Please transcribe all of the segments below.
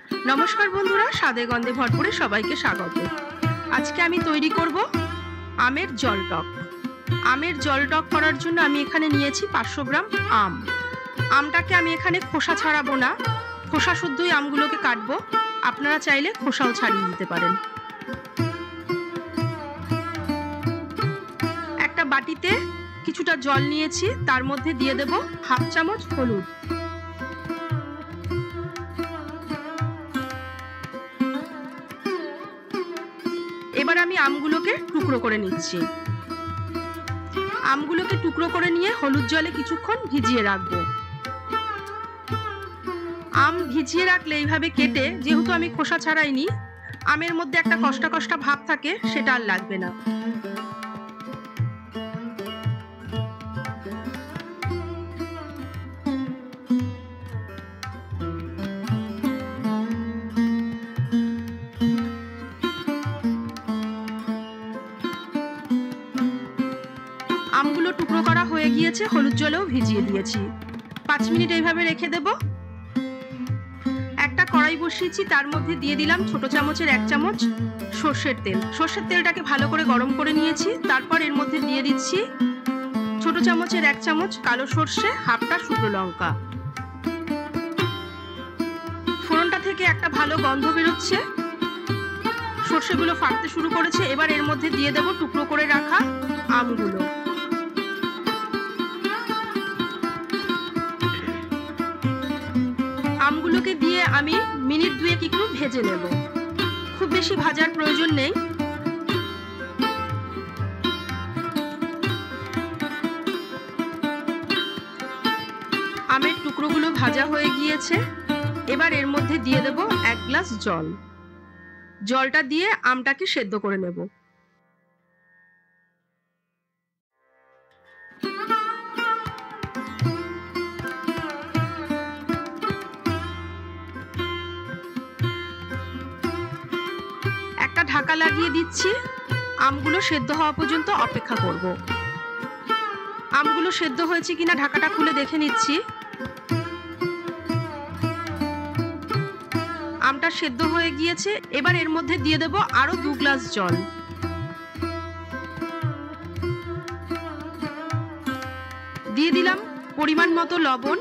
নমস্কার বন্ধুরা, স্বাদে গন্ধে ভরপুরে সবাইকে স্বাগত। আজকে আমি তৈরি করব আমের জল টক। আমের জল টক করার জন্য আমি এখানে নিয়েছি 500 গ্রাম আম। আমটাকে আমি এখানে খোসা ছাড়াবো না, খোসা শুদ্ধই আমগুলোকে কাটবো। আপনারা চাইলে খোসাও ছাড়িয়ে দিতে পারেন। একটা বাটিতে কিছুটা জল নিয়েছি, তার মধ্যে দিয়ে দেব হাফ চামচ হলুদ। এবার আমি আমগুলোকে টুকরো করে নিচ্ছি। আমগুলোকে টুকরো করে নিয়ে হলুদ জলে কিছুক্ষণ ভিজিয়ে রাখবো। আম ভিজিয়ে রাখলে এইভাবে কেটে, যেহেতু আমি খোসা ছাড়াইনি, আমের মধ্যে একটা কষ্টা কষ্টা ভাব থাকে, সেটা আর লাগবে না। আমগুলো টুকরো করা হয়ে গিয়েছে, হলুদ জলেও ভিজিয়ে দিয়েছি। 5 মিনিট এইভাবে রেখে দেব। একটা কড়াই বসিয়েছি, তার মধ্যে দিয়ে দিলাম ছোট চামচের 1 চামচ সর্ষের তেল। সর্ষের তেলটাকে ভালো করে গরম করে নিয়েছি। তারপর এর মধ্যে দিয়ে দিচ্ছি ছোট চামচের 1 চামচ কালো সর্ষে, হাফটা শুকনো লঙ্কা। ফোড়নটা থেকে একটা ভালো গন্ধ বেরোচ্ছে, সর্ষেগুলো ফাটতে শুরু করেছে। এবার এর মধ্যে দিয়ে দেব টুকরো করে রাখা আমগুলো। আমগুলোকে দিয়ে আমি মিনিট 2 একটু ভেজে নেব। খুব বেশি ভাজার প্রয়োজন নেই। আমের টুকরোগুলো ভাজা হয়ে গিয়েছে। এবার এর মধ্যে দিয়ে দেব 1 গ্লাস জল। জলটা দিয়ে আমটাকে সেদ্ধ করে নেব। ঢাকা লাগিয়ে দিচ্ছি। আমগুলো সেদ্ধ হওয়া পর্যন্ত অপেক্ষা করব। আমগুলো সেদ্ধ হয়েছে কিনা ঢাকাটা খুলে দেখে নিচ্ছি। আমটা সেদ্ধ হয়ে গিয়েছে। এবার এর মধ্যে দিয়ে দেব আরো 2 গ্লাস জল। দিয়ে দিলাম পরিমাণ মতো লবণ।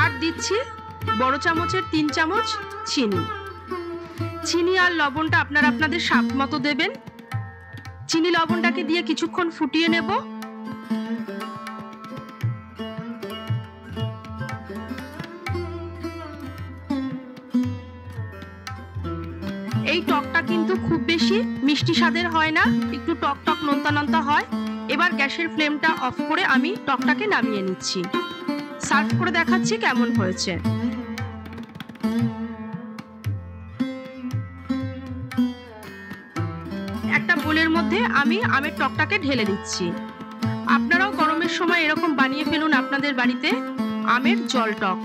আর দিচ্ছি বড় চামচের 3 চামচ চিনি। চিনি আর লবণটা আপনারা আপনাদের স্বাদ মতো দেবেন। চিনি লবণটাকে দিয়ে কিছুক্ষণ ফুটিয়ে নেব। এই টকটা কিন্তু খুব বেশি মিষ্টি স্বাদের হয় না, একটু টক টক নোনতা নোনতা হয়। এবার গ্যাসের ফ্লেমটা অফ করে আমি টকটাকে নামিয়ে নিচ্ছি। সার্ভ করে দেখাচ্ছি কেমন হয়েছে। একটা বোলের মধ্যে আমি আমের টকটাকে ঢেলে দিচ্ছি। আপনারাও গরমের সময় এরকম বানিয়ে ফেলুন আপনাদের বাড়িতে আমের জল টক।